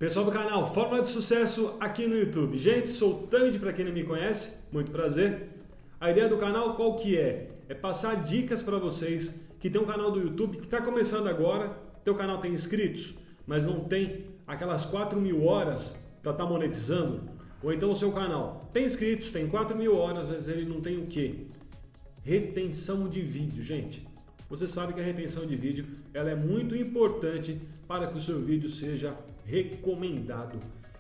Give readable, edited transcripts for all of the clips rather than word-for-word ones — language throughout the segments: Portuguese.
Pessoal do canal Fórmula de Sucesso aqui no YouTube. Gente, sou o Tamid, para quem não me conhece, muito prazer. A ideia do canal qual que é? É passar dicas para vocês que tem um canal do YouTube que está começando agora, teu canal tem inscritos, mas não tem aquelas 4.000 horas para estar monetizando, ou então o seu canal tem inscritos, tem 4.000 horas, mas ele não tem o quê? Retenção de vídeo, gente. Você sabe que a retenção de vídeo ela é muito importante para que o seu vídeo seja recomendado.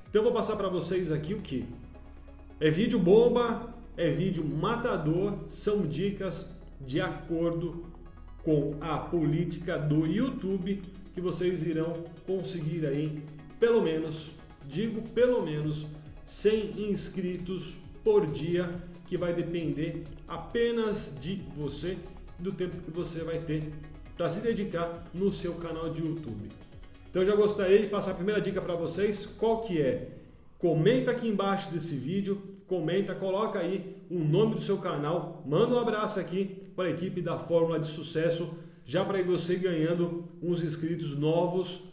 Então eu vou passar para vocês aqui o que? É vídeo bomba, é vídeo matador, são dicas de acordo com a política do YouTube que vocês irão conseguir aí pelo menos, digo pelo menos, 100 inscritos por dia, que vai depender apenas de você, do tempo que você vai ter para se dedicar no seu canal de YouTube. Então eu já gostaria de passar a primeira dica para vocês, qual que é? Comenta aqui embaixo desse vídeo, comenta, coloca aí o nome do seu canal, manda um abraço aqui para a equipe da Fórmula de Sucesso, já para você ganhando uns inscritos novos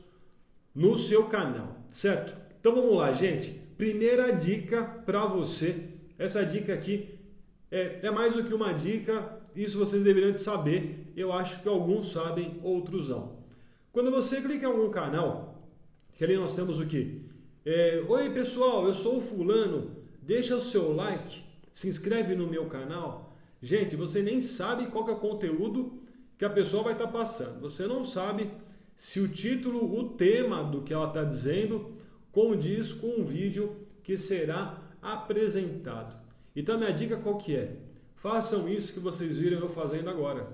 no seu canal, certo? Então vamos lá, gente. Primeira dica para você, essa dica aqui é mais do que uma dica, isso vocês deveriam saber, eu acho que alguns sabem, outros não. Quando você clica em algum canal, que ali nós temos o quê? Oi pessoal, eu sou o fulano, deixa o seu like, se inscreve no meu canal. Gente, você nem sabe qual que é o conteúdo que a pessoa vai estar passando. Você não sabe se o título, o tema do que ela está dizendo condiz com um vídeo que será apresentado. Então a minha dica qual que é? Façam isso que vocês viram eu fazendo agora.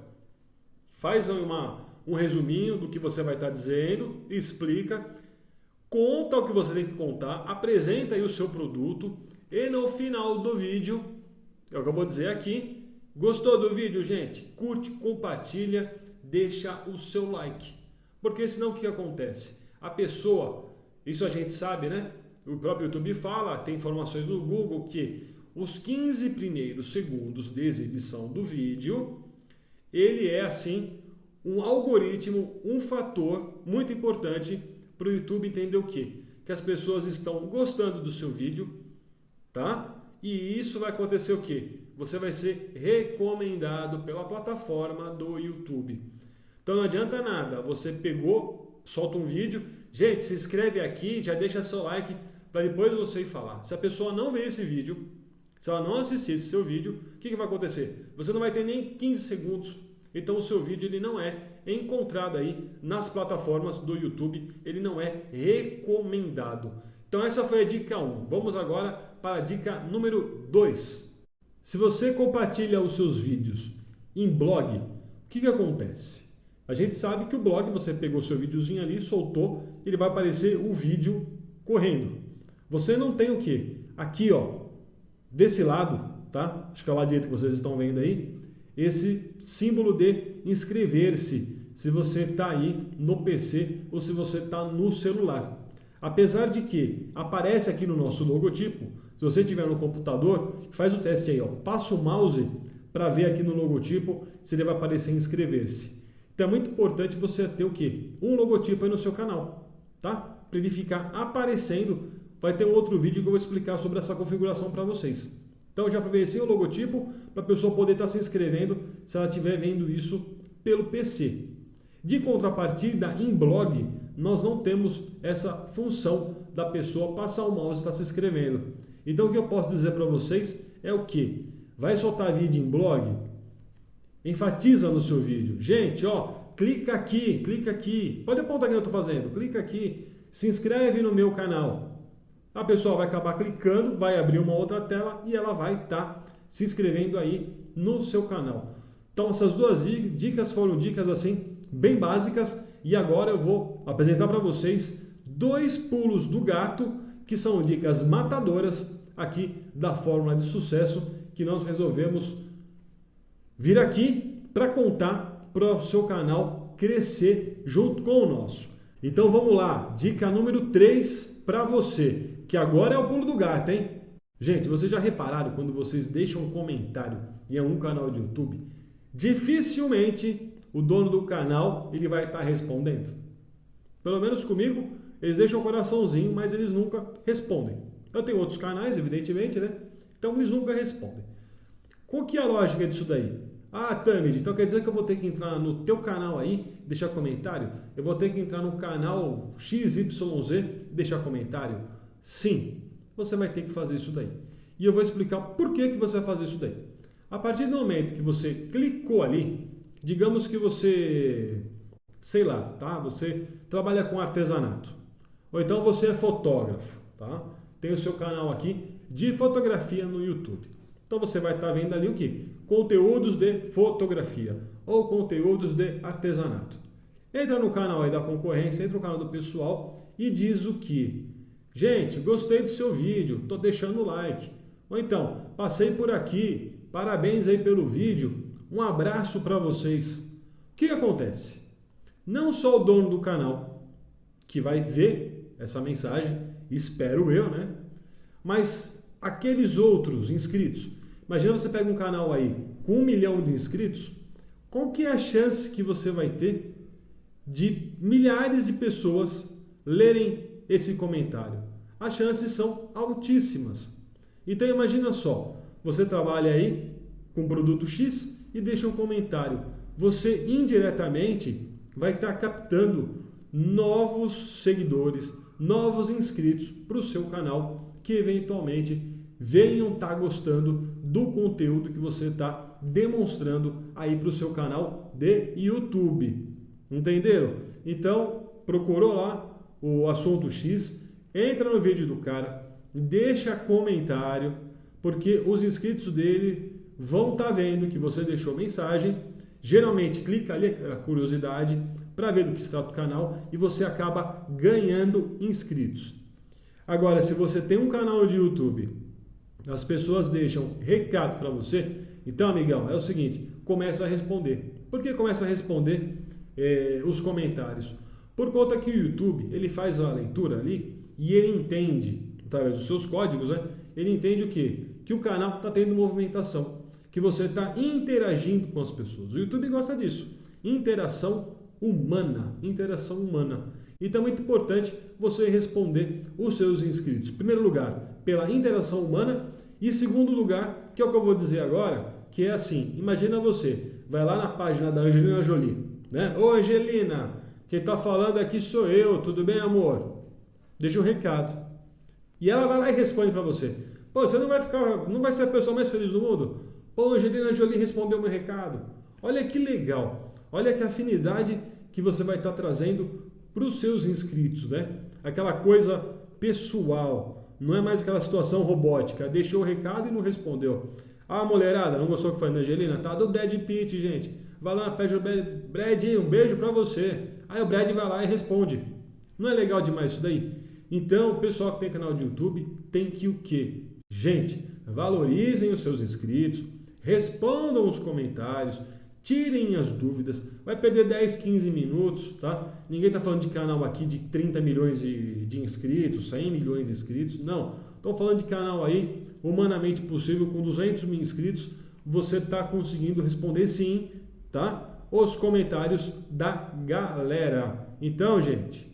Faz um resuminho do que você vai estar dizendo, explica, conta o que você tem que contar, apresenta aí o seu produto e no final do vídeo, é o que eu vou dizer aqui, gostou do vídeo, gente? Curte, compartilha, deixa o seu like. Porque senão o que acontece? A pessoa, isso a gente sabe, né? O próprio YouTube fala, tem informações no Google que os 15 primeiros segundos de exibição do vídeo, ele é assim um algoritmo, um fator muito importante para o YouTube entender o quê? Que as pessoas estão gostando do seu vídeo, tá? E isso vai acontecer o quê? Você vai ser recomendado pela plataforma do YouTube. Então não adianta nada, você pegou, solta um vídeo, gente, se inscreve aqui, já deixa seu like para depois você ir falar. Se a pessoa não ver esse vídeo, se ela não assistir esse seu vídeo, o que vai acontecer? Você não vai ter nem 15 segundos, então o seu vídeo ele não é encontrado aí nas plataformas do YouTube, ele não é recomendado. Então essa foi a dica 1. Vamos agora para a dica número 2. Se você compartilha os seus vídeos em blog, o que acontece? A gente sabe que o blog, você pegou seu videozinho ali, soltou, ele vai aparecer o vídeo correndo. Você não tem o quê? Aqui, ó, desse lado, tá? Acho que é o lado direito que vocês estão vendo aí, esse símbolo de inscrever-se, se você está aí no PC ou se você está no celular. Apesar de que aparece aqui no nosso logotipo, se você tiver no computador, faz o teste aí, ó, passa o mouse para ver aqui no logotipo se ele vai aparecer inscrever-se. Então é muito importante você ter o quê? Um logotipo aí no seu canal, tá? Para ele ficar aparecendo. Vai ter um outro vídeo que eu vou explicar sobre essa configuração para vocês. Então já aproveitei o logotipo para a pessoa poder estar se inscrevendo se ela estiver vendo isso pelo PC. De contrapartida, em blog, nós não temos essa função da pessoa passar o mouse e estar se inscrevendo. Então o que eu posso dizer para vocês é o que? Vai soltar vídeo em blog? Enfatiza no seu vídeo. Gente, ó, clica aqui. Pode apontar o que eu estou fazendo. Clica aqui, se inscreve no meu canal. A pessoa vai acabar clicando, vai abrir uma outra tela e ela vai estar se inscrevendo aí no seu canal. Então essas duas dicas foram dicas assim bem básicas e agora eu vou apresentar para vocês 2 pulos do gato que são dicas matadoras aqui da Fórmula de Sucesso que nós resolvemos vir aqui para contar para o seu canal crescer junto com o nosso. Então vamos lá, dica número 3 para você, que agora é o pulo do gato, hein? Gente, vocês já repararam quando vocês deixam um comentário em algum canal de YouTube, dificilmente o dono do canal ele vai estar respondendo. Pelo menos comigo, eles deixam o coraçãozinho, mas eles nunca respondem. Eu tenho outros canais, evidentemente, né? Então eles nunca respondem. Qual que é a lógica disso daí? Ah, Tamid, então quer dizer que eu vou ter que entrar no teu canal aí, deixar comentário? Eu vou ter que entrar no canal XYZ e deixar comentário? Sim, você vai ter que fazer isso daí. E eu vou explicar por que você vai fazer isso daí. A partir do momento que você clicou ali, digamos que você, sei lá, tá? Você trabalha com artesanato. Ou então você é fotógrafo, tá? Tem o seu canal aqui de fotografia no YouTube. Então você vai estar vendo ali o quê? Conteúdos de fotografia ou conteúdos de artesanato. Entra no canal aí da concorrência, entra no canal do pessoal e diz o que? Gente, gostei do seu vídeo, tô deixando o like. Ou então, passei por aqui, parabéns aí pelo vídeo, um abraço para vocês. O que acontece? Não só o dono do canal que vai ver essa mensagem, espero eu, né? Mas aqueles outros inscritos. Imagina você pega um canal aí com 1 milhão de inscritos, qual que é a chance que você vai ter de milhares de pessoas lerem esse comentário? As chances são altíssimas. Então imagina só, você trabalha aí com produto X e deixa um comentário. Você indiretamente vai estar captando novos seguidores, novos inscritos para o seu canal que eventualmente venham estar gostando do conteúdo que você está demonstrando aí para o seu canal de YouTube. Entenderam? Então, procurou lá o assunto X, entra no vídeo do cara, deixa comentário, porque os inscritos dele vão estar vendo que você deixou mensagem. Geralmente, clica ali a curiosidade para ver do que se trata o canal e você acaba ganhando inscritos. Agora, se você tem um canal de YouTube, as pessoas deixam recado para você, então, amigão, é o seguinte, começa a responder. Por que começa a responder os comentários? Por conta que o YouTube, ele faz a leitura ali e ele entende, através dos seus códigos, né? Ele entende o quê? Que o canal está tendo movimentação, que você está interagindo com as pessoas. O YouTube gosta disso, interação humana, interação humana. Então é muito importante você responder os seus inscritos. Em primeiro lugar, pela interação humana e segundo lugar, que é o que eu vou dizer agora, que é assim, imagina você, vai lá na página da Angelina Jolie, né? Ô Angelina, quem está falando aqui sou eu, tudo bem, amor? Deixa um recado. E ela vai lá e responde para você. Pô, você não vai ser a pessoa mais feliz do mundo? Pô, Angelina Jolie respondeu meu recado. Olha que legal, olha que afinidade que você vai estar trazendo para os seus inscritos, né? Aquela coisa pessoal, não é mais aquela situação robótica, deixou o recado e não respondeu. Ah, mulherada, não gostou que foi da Angelina? Tá do Brad Pitt, gente. Vai lá, pede o Brad, um beijo para você. Aí o Brad vai lá e responde. Não é legal demais isso daí? Então, o pessoal que tem canal de YouTube tem que o quê? Gente, valorizem os seus inscritos, respondam os comentários, tirem as dúvidas, vai perder 10, 15 minutos, tá? Ninguém está falando de canal aqui de 30 milhões de inscritos, 100 milhões de inscritos, não. Estou falando de canal aí, humanamente possível, com 200 mil inscritos, você está conseguindo responder sim, tá? Os comentários da galera. Então, gente,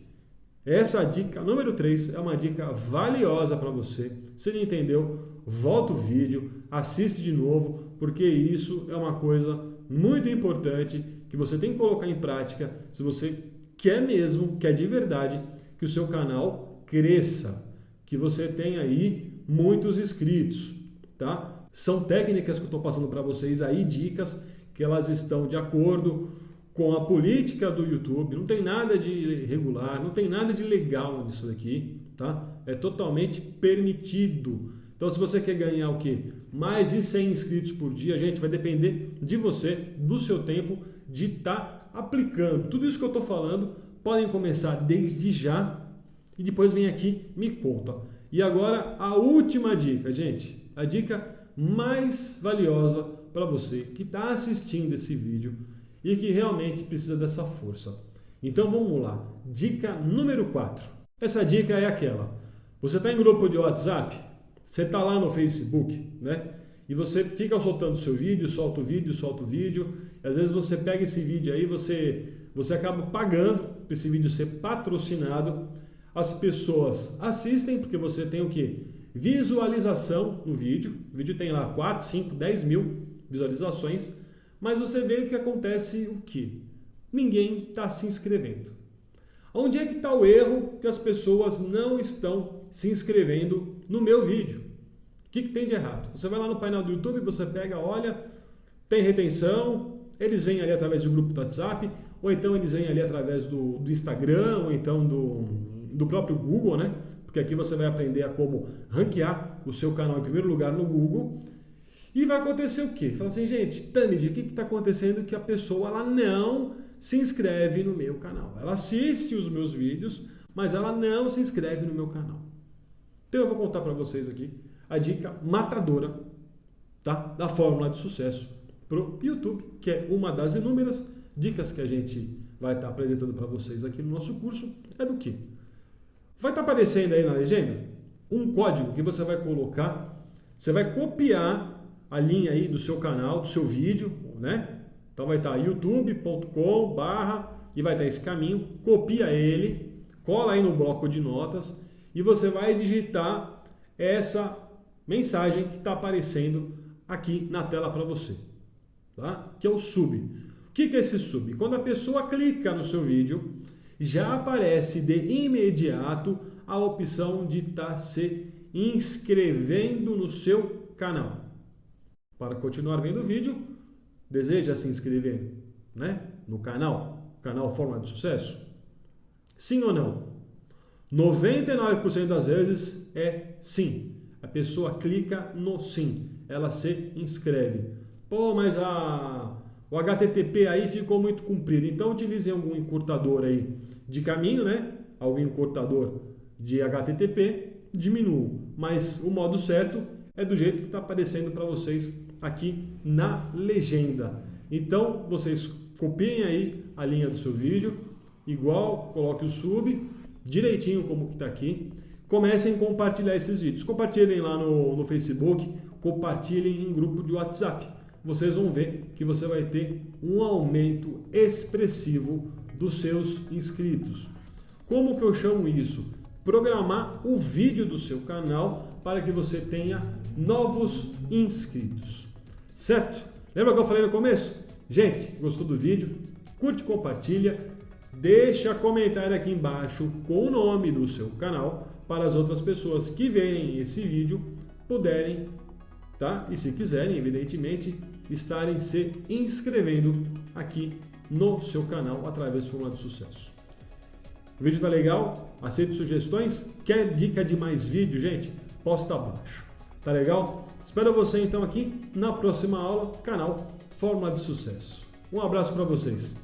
essa dica número 3 é uma dica valiosa para você. Se não entendeu, volta o vídeo, assiste de novo, porque isso é uma coisa muito importante que você tem que colocar em prática se você quer mesmo, quer de verdade, que o seu canal cresça, que você tenha aí muitos inscritos, tá? São técnicas que eu estou passando para vocês aí, dicas que elas estão de acordo com a política do YouTube, não tem nada de irregular, não tem nada de legal nisso daqui, tá? É totalmente permitido. Então, se você quer ganhar o quê? Mais de 100 inscritos por dia, gente, vai depender de você, do seu tempo, de estar aplicando. Tudo isso que eu estou falando, podem começar desde já e depois vem aqui me conta. E agora, a última dica, gente, a dica mais valiosa para você que está assistindo esse vídeo e que realmente precisa dessa força. Então vamos lá, dica número 4. Essa dica é aquela, você está em grupo de WhatsApp, você está lá no Facebook, né? E você fica soltando seu vídeo, solta o vídeo, e às vezes você pega esse vídeo aí, você acaba pagando para esse vídeo ser patrocinado, as pessoas assistem, porque você tem o quê? Visualização no vídeo. O vídeo tem lá 4, 5, 10 mil visualizações, mas você vê que acontece o quê? Ninguém está se inscrevendo. Onde é que está o erro que as pessoas não estão se inscrevendo no meu vídeo? O que tem de errado? Você vai lá no painel do YouTube, você pega, olha, tem retenção, eles vêm ali através do grupo do WhatsApp, ou então eles vêm ali através do Instagram, ou então do próprio Google, né? Porque aqui você vai aprender a como ranquear o seu canal em primeiro lugar no Google. E vai acontecer o quê? Fala assim, gente, Tamid, o que está acontecendo que a pessoa ela não se inscreve no meu canal? Ela assiste os meus vídeos, mas ela não se inscreve no meu canal. Então eu vou contar para vocês aqui a dica matadora, tá? Da fórmula de sucesso para o YouTube, que é uma das inúmeras dicas que a gente vai estar apresentando para vocês aqui no nosso curso. É do que? Vai estar aparecendo aí na legenda um código que você vai colocar, você vai copiar a linha aí do seu canal, do seu vídeo, né? Então vai estar youtube.com/ e vai estar esse caminho, copia ele, cola aí no bloco de notas e você vai digitar essa mensagem que está aparecendo aqui na tela para você, tá? Que é o sub. O que é esse sub? Quando a pessoa clica no seu vídeo, já aparece de imediato a opção de estar se inscrevendo no seu canal. Para continuar vendo o vídeo, deseja se inscrever, né, no canal Fórmula de Sucesso? Sim ou não? 99% das vezes é sim. A pessoa clica no sim, ela se inscreve. Pô, mas o HTTP aí ficou muito comprido, então utilize algum encurtador aí de caminho, né? Algum encurtador de HTTP, diminua. Mas o modo certo é do jeito que está aparecendo para vocês aqui na legenda. Então, vocês copiem aí a linha do seu vídeo, igual, coloque o sub, direitinho como que está aqui. Comecem a compartilhar esses vídeos. Compartilhem lá no Facebook, compartilhem em grupo de WhatsApp. Vocês vão ver que você vai ter um aumento expressivo dos seus inscritos. Como que eu chamo isso? Programar o vídeo do seu canal para que você tenha novos inscritos. Certo? Lembra que eu falei no começo? Gente, gostou do vídeo? Curte, compartilha, deixa comentário aqui embaixo com o nome do seu canal para as outras pessoas que verem esse vídeo puderem, tá? E se quiserem, evidentemente, estarem se inscrevendo aqui no seu canal através do Fórmula de Sucesso. O vídeo tá legal? Aceito sugestões? Quer dica de mais vídeo, gente? Posta abaixo. Tá legal? Espero você então aqui na próxima aula, canal Fórmula de Sucesso. Um abraço para vocês.